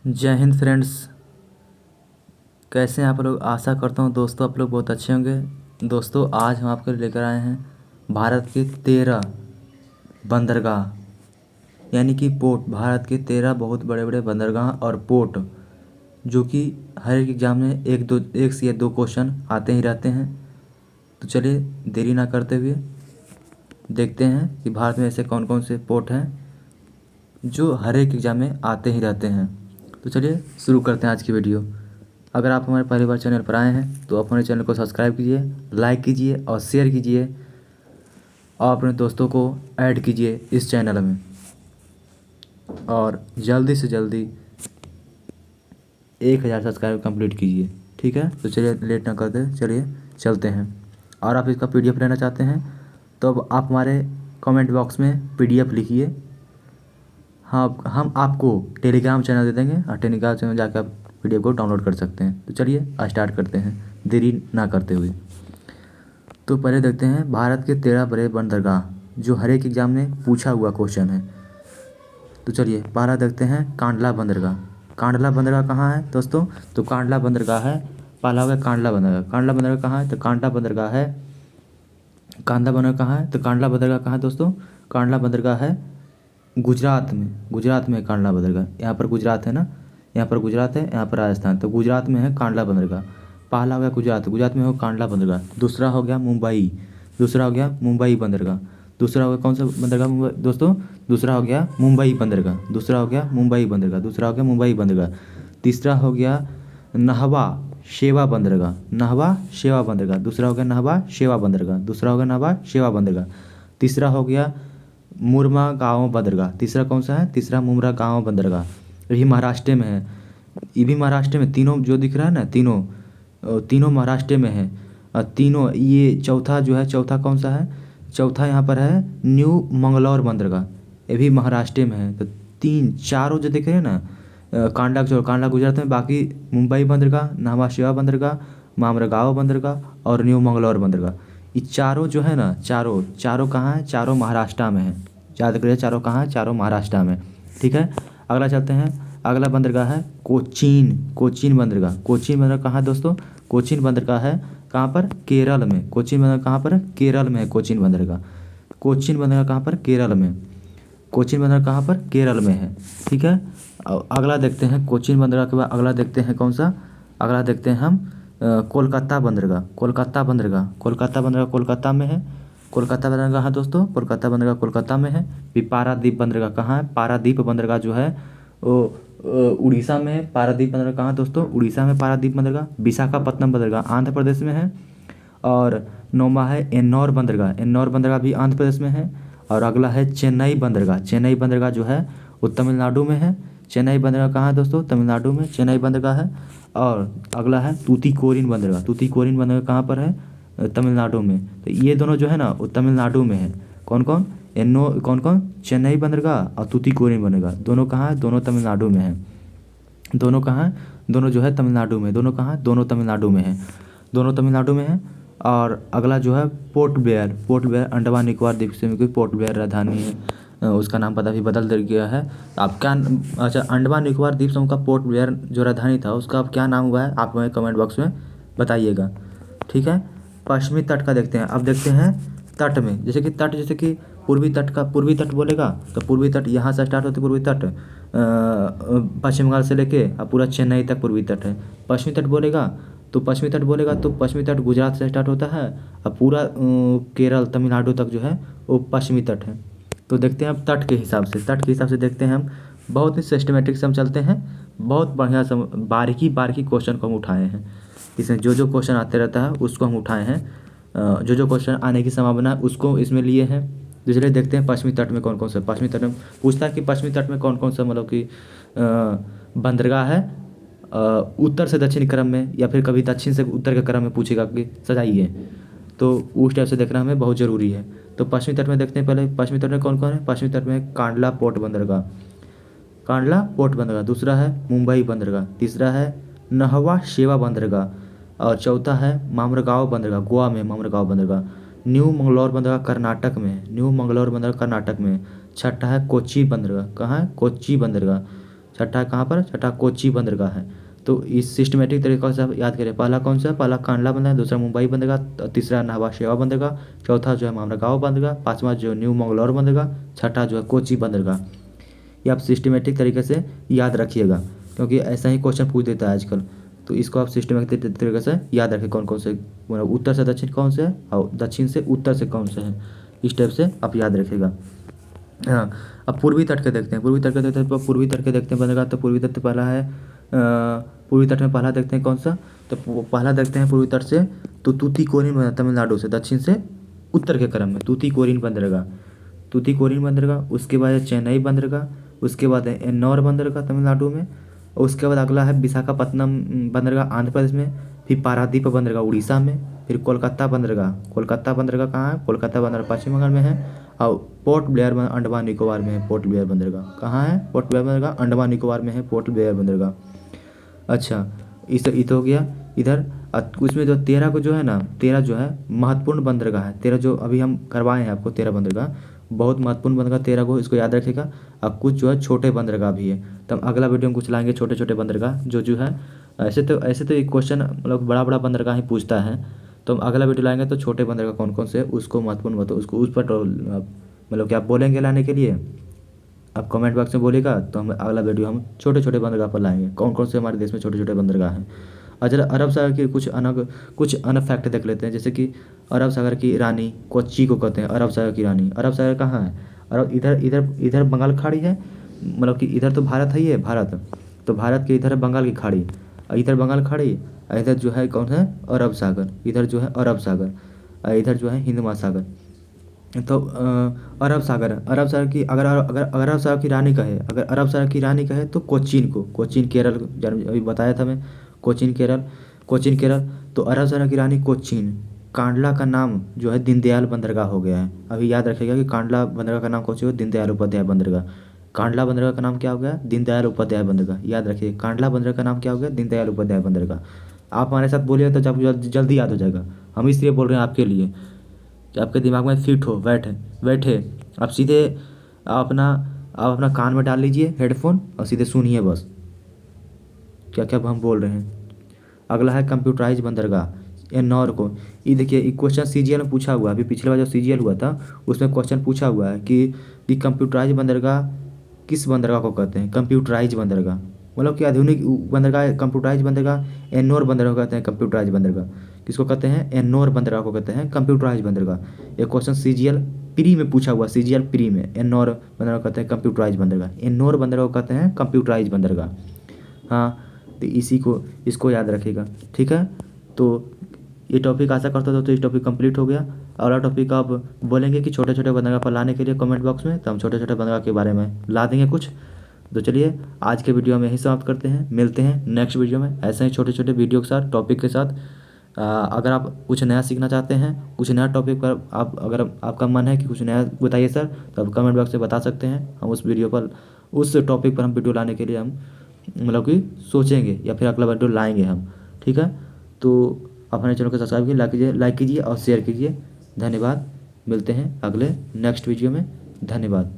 जय हिंद फ्रेंड्स। कैसे हैं आप लोग? आशा करता हूँ दोस्तों आप लोग बहुत अच्छे होंगे। दोस्तों आज हम आपके लिए लेकर आए हैं भारत के 13 बंदरगाह यानी कि पोर्ट। भारत के 13 बहुत बड़े बड़े बंदरगाह और पोर्ट जो कि हर एक एग्ज़ाम में एक से या दो क्वेश्चन आते ही रहते हैं। तो चलिए देरी ना करते हुए देखते हैं कि भारत में ऐसे कौन कौन से पोर्ट हैं जो हर एक एग्ज़ाम में आते ही रहते हैं। तो चलिए शुरू करते हैं आज की वीडियो। अगर आप हमारे पहली बार चैनल पर आए हैं तो अपने चैनल को सब्सक्राइब कीजिए, लाइक कीजिए और शेयर कीजिए और अपने दोस्तों को ऐड कीजिए इस चैनल में और जल्दी से जल्दी 1000 सब्सक्राइब कंप्लीट कीजिए। ठीक है, तो चलिए लेट ना करते चलिए चलते हैं। और आप इसका PDF लेना चाहते हैं तो अब आप हमारे कमेंट बॉक्स में PDF लिखिए। हाँ, हम आपको टेलीग्राम चैनल दे देंगे और टेलीग्राम चैनल जाकर आप PDF को डाउनलोड कर सकते हैं। तो चलिए स्टार्ट करते हैं देरी ना करते हुए। तो पहले देखते हैं भारत के 13 बड़े बंदरगाह जो हर एक एग्ज़ाम में पूछा हुआ क्वेश्चन है। तो चलिए पहला देखते हैं कांडला बंदरगाह। कांडला बंदरगाह कहाँ है दोस्तों? तो कांडला बंदरगाह है, पहला हो गया कांडला बंदरगाह। कांडला बंदरगाह कहाँ है? तो कांडला बंदरगाह है। कांडला बंदरगाह कहाँ है? तो कांडला बंदरगाह कहाँ है दोस्तों? कांडला बंदरगाह है गुजरात में। गुजरात में कांडला बंदरगाह। यहाँ पर गुजरात है ना, यहाँ पर गुजरात है, यहाँ पर राजस्थान। तो गुजरात में है कांडला बंदरगाह। पहला हो गया गुजरात, गुजरात में हो कांडला बंदरगाह। दूसरा हो गया मुंबई, दूसरा हो गया मुंबई बंदरगाह। दूसरा हो गया कौन सा बंदरगाह मुंबई दोस्तों? दूसरा हो गया मुंबई बंदरगाह। दूसरा हो गया मुंबई बंदरगाह। दूसरा हो गया मुंबई बंदरगाह। तीसरा हो गया नाहवा शेवा बंदरगाह। नाहवा शेवा बंदरगाह। दूसरा हो गया नाहवा शेवा बंदरगाह। दूसरा हो गया नाहवा शेवा बंदरगाह। तीसरा हो गया मुरमा गाँव बंदरगाह। तीसरा कौन सा है? तीसरा मुमरा गाँव बंदरगाह। ये महाराष्ट्र में है। ये भी महाराष्ट्र में, तीनों जो दिख रहा है ना, तीनों महाराष्ट्र में है। और तीनों, ये चौथा जो है, चौथा कौन सा है? चौथा यहाँ पर है न्यू मंगलौर बंदरगाह। ये भी महाराष्ट्र में है। तो चारों जो दिख रहे हैं ना, कांडला गुजरात में, बाकी मुंबई बंदरगाह, नाहवा शेवा बंदरगाह, मामरगांव बंदरगाह और न्यू मंगलौर बंदरगाह। ये चारों जो है ना, चारों कहाँ है? चारों महाराष्ट्र में है। याद करिए चारों कहाँ है? चारों महाराष्ट्र में। ठीक है, अगला चलते हैं। अगला बंदरगाह है कोचीन बंदरगाह। कोचीन बंदरगाह कहाँ है दोस्तों? कोचीन बंदरगाह है कहाँ पर? केरल में। कोचीन बंदरगाह कहाँ पर? केरल में है कोचीन बंदरगाह। कोचीन बंदरगाह कहाँ पर? केरल में। कोचीन बंदरगाह कहाँ पर? केरल में है। ठीक है, अगला देखते हैं कोचीन बंदरगाह के बाद अगला देखते हैं कौन सा? अगला देखते हैं हम कोलकाता बंदरगाह। कोलकाता बंदरगाह कोलकाता में है। कोलकाता बंदरगाह कहाँ है दोस्तों? कोलकाता बंदरगाह कोलकाता में है। फिर पारादीप बंदरगाह कहाँ है? पारादीप बंदरगाह जो है वो उड़ीसा में है। पारादीप बंदरगाह कहाँ दोस्तों? उड़ीसा में पारादीप बंदरगाह। विशाखापत्तनम बंदरगाह आंध्र प्रदेश में है। और नौवा है एन्नौर बंदरगाह। एन्नौर बंदरगाह भी आंध्र प्रदेश में है। और अगला है चेन्नई बंदरगाह। चेन्नई बंदरगाह जो है वो तमिलनाडु में है। चेन्नई बंदरगाह कहाँ है दोस्तों? तमिलनाडु में चेन्नई बंदरगाह है। और अगला है तूतीकोरिन बंदरगाह। तूतीकोरिन बंदरगाह कहाँ पर है? तमिलनाडु में। तो ये दोनों जो है ना वो तमिलनाडु में है। कौन कौन? चेन्नई बंदरगाह और तूतीकोरिन बंदरगाह। दोनों कहाँ है? दोनों तमिलनाडु में है। दोनों कहाँ है? दोनों जो है तमिलनाडु में। दोनों कहाँ है? दोनों तमिलनाडु में है। दोनों तमिलनाडु में है। और अगला जो है पोर्ट ब्लेयर अंडमान निकोबार द्वीप समूह की पोर्ट ब्लेयर राजधानी है। उसका नाम पता भी बदल गया है। आप क्या, अच्छा, अंडमान निकोबार द्वीप समूह का पोर्ट ब्लेयर जो राजधानी था उसका अब क्या नाम हुआ है आप हमें कमेंट बॉक्स में बताइएगा। ठीक है, पश्चिमी तट का देखते हैं। अब देखते हैं तट में, जैसे कि पूर्वी तट बोलेगा तो पूर्वी तट यहाँ से स्टार्ट होते पूर्वी तट पश्चिम बंगाल से लेके अब पूरा चेन्नई तक पूर्वी तट है। पश्चिमी तट बोलेगा तो पश्चिमी तट गुजरात से स्टार्ट होता है अब पूरा केरल तमिलनाडु तक जो है वो पश्चिमी तट है। तो देखते हैं अब तट के हिसाब से देखते हैं हम। बहुत ही सिस्टमेटिक से हम चलते हैं। बहुत बढ़िया से बारीकी क्वेश्चन को हम उठाए हैं। इसमें जो क्वेश्चन आते रहता है उसको हम उठाए हैं। जो क्वेश्चन आने की संभावना है उसको इसमें लिए हैं। दूसरे देखते हैं पश्चिमी तट में कौन कौन सा, पश्चिमी तट में पूछता है कि पश्चिमी तट में कौन कौन सा मतलब कि बंदरगाह है उत्तर से दक्षिण क्रम में, या फिर कभी दक्षिण से उत्तर के क्रम में पूछेगा कि सजाइए। तो उस टाइप से देखना हमें बहुत ज़रूरी है। तो पश्चिमी तट में देखते हैं पहले पश्चिमी तट में कौन कौन है। पश्चिमी तट में कांडला पोर्ट बंदरगाह। दूसरा है मुंबई बंदरगाह। तीसरा है नाहवा शेवा बंदरगाह। और चौथा है मामरगांव बंदरगाह, गोवा में मामरगांव बंदरगाह। न्यू मंगलौर बंदरगाह कर्नाटक में। छठा है कोच्चि बंदरगाह। कहाँ है? कोच्चि बंदरगाह। छठा कहाँ पर, छठा कोच्चि बंदरगाह है। तो इस सिस्टमेटिक तरीके से आप याद करें। पहला कौन सा है, पहला कांडला बंदरगाह, दूसरा मुंबई बंदरगाह, तीसरा नावा शेवा बंदरगाह, चौथा जो है मामरागांव बंदरगाह, पाँचवा जो है न्यू मंगलौर बंदरगाह, छठा जो है कोच्चि बंदरगाह। ये आप सिस्टमेटिक तरीके से याद रखिएगा, क्योंकि ऐसा ही क्वेश्चन पूछ देता है आजकल। तो इसको आप सिस्टमेटिक तरीके से याद रखें, कौन कौन से मतलब उत्तर से दक्षिण कौन से है और दक्षिण से उत्तर से कौन से हैं, इस टाइप से आप याद रखिएगा। हाँ, अब पूर्वी तट के देखते हैं। पूर्वी तट के देखते हैं, पूर्वी तट के देखते हैं बंदरगाह। तो पूर्वी तट पहला है, पूर्वी तट में पहला देखते हैं कौन सा, तो पहला देखते हैं पूर्वी तट से तो तूतीकोरिन तमिलनाडु से दक्षिण से उत्तर के क्रम में तूतीकोरिन बंदरगाह, तूतीकोरिन बंदरगाह। उसके बाद है चेन्नई बंदरगाह, उसके बाद है एन्नौर बंदरगाह तमिलनाडु में, और उसके बाद अगला है विशाखापत्तनम बंदरगाह आंध्र प्रदेश में, फिर पारादीप बंदरगाह उड़ीसा में, फिर कोलकाता बंदरगाह। कोलकाता बंदरगाह कहाँ है, कोलकाता बंदरगाह पश्चिम बंगाल में है, और पोर्ट ब्लेयर अंडमान निकोबार में है। पोर्ट ब्लेयर बंदरगाह कहाँ है, पोर्ट ब्लेयर बंदरगाह अंडमान निकोबार में है, पोर्ट ब्लेयर बंदरगाह। अच्छा, इस तो हो गया इधर। उसमें जो 13 को जो है ना, 13 जो है महत्वपूर्ण बंदरगाह है। 13 जो अभी हम करवाए हैं आपको, 13 बंदरगाह बहुत महत्वपूर्ण बंदरगाह 13 को, इसको याद रखिएगा। अब कुछ जो है छोटे बंदरगाह भी है, तो हम अगला वीडियो में कुछ लाएंगे छोटे छोटे बंदरगाह जो है। ऐसे तो एक क्वेश्चन मतलब बड़ा बड़ा बंदरगाह ही पूछता है, तो हम अगला वीडियो लाएंगे तो छोटे बंदरगाह कौन कौन से उसको महत्वपूर्ण बताओ, उसको उस पर मतलब कि आप बोलेंगे लाने के लिए, आप कमेंट बॉक्स में बोलेगा तो हम अगला वीडियो हम छोटे छोटे बंदरगाह पर लाएंगे, कौन कौन से हमारे देश में छोटे छोटे बंदरगाह हैं। अच्छा, अरब सागर के कुछ अन फैक्ट देख लेते हैं। जैसे कि अरब सागर की रानी कोच्चि को कहते हैं, अरब सागर की रानी। अरब सागर कहाँ है, अरब इधर इधर इधर बंगाल खाड़ी है, मतलब कि इधर तो भारत है, ये भारत, तो भारत के इधर है बंगाल की खाड़ी, इधर बंगाल खाड़ी, इधर जो है कौन है अरब सागर, इधर जो है अरब सागर, इधर जो है हिंद महासागर। तो अरब सागर की अगर अगर अगर अरब सागर की रानी कहे, अगर अरब सागर की रानी कहे तो कोचीन को, कोचीन केरल, अभी बताया था मैं, कोचीन केरल, कोचीन केरल। तो अरब सागर की रानी कोचीन। कांडला का नाम जो है दीनदयाल बंदरगाह हो गया है। अभी याद रखिएगा कि कांडला बंदरगाह का नाम कौन सा हो, दीनदयाल उपाध्याय बंदरगाह। कांडला बंदरगाह का नाम क्या हो गया, दीनदयाल उपाध्याय बंदरगाह। याद रखिए, कांडला बंदरगाह का नाम क्या हो गया, दीनदयाल उपाध्याय बंदरगाह। आप हमारे साथ बोलिए तो जब जल्दी याद हो जाएगा। हम इसलिए बोल रहे हैं आपके लिए कि आपके दिमाग में फिट हो, बैठे बैठे आप सीधे आप अपना कान में डाल लीजिए हेडफोन और सीधे सुनिए बस क्या क्या हम बोल रहे हैं। अगला है कंप्यूटराइज बंदरगाह एन्नौर को। ये देखिए, ये क्वेश्चन सीजीएल में पूछा हुआ है। अभी पिछले बार जो सीजीएल हुआ था उसमें क्वेश्चन पूछा हुआ है कि कंप्यूटराइज बंदरगाह किस बंदरगाह को कहते हैं, कंप्यूटराइज बंदरगाह, मतलब कि आधुनिक बंदरगाह कंप्यूटराइज बंदरगाह एन्नौर बंदरगाह को कहते हैं। कंप्यूटराइज बंदरगाह किसको कहते हैं, एन्नौर बंदरगाह को कहते हैं कंप्यूटराइज बंदरगाह। ये क्वेश्चन सीजीएल प्री में पूछा हुआ, सीजीएल प्री में एन्नौर बंदरगाह कहते हैं कंप्यूटराइज बंदरगाह, एन्नौर बंदरगाह को कहते हैं कंप्यूटराइज बंदरगाह। हाँ, तो इसको याद रखिएगा, ठीक है। तो ये टॉपिक आशा करता था तो ये टॉपिक कंप्लीट हो गया। अगला टॉपिक आप बोलेंगे कि छोटे छोटे बंदरगाह पर लाने के लिए कमेंट बॉक्स में, तो हम छोटे छोटे बंदरगाह के बारे में ला देंगे कुछ। तो चलिए आज के वीडियो में यही समाप्त करते हैं, मिलते हैं नेक्स्ट वीडियो में ऐसे ही छोटे छोटे वीडियो के साथ, टॉपिक के साथ। अगर आप कुछ नया सीखना चाहते हैं, कुछ नया टॉपिक पर अगर आपका मन है कि कुछ नया बताइए सर, तो आप कमेंट बॉक्स में बता सकते हैं। हम उस टॉपिक पर हम वीडियो लाने के लिए हम मतलब कि सोचेंगे या फिर अगला वीडियो लाएंगे हम, ठीक है। तो अपने चैनल को सब्सक्राइब कीजिए, लाइक कीजिए और शेयर कीजिए। धन्यवाद, मिलते हैं अगले नेक्स्ट वीडियो में, धन्यवाद।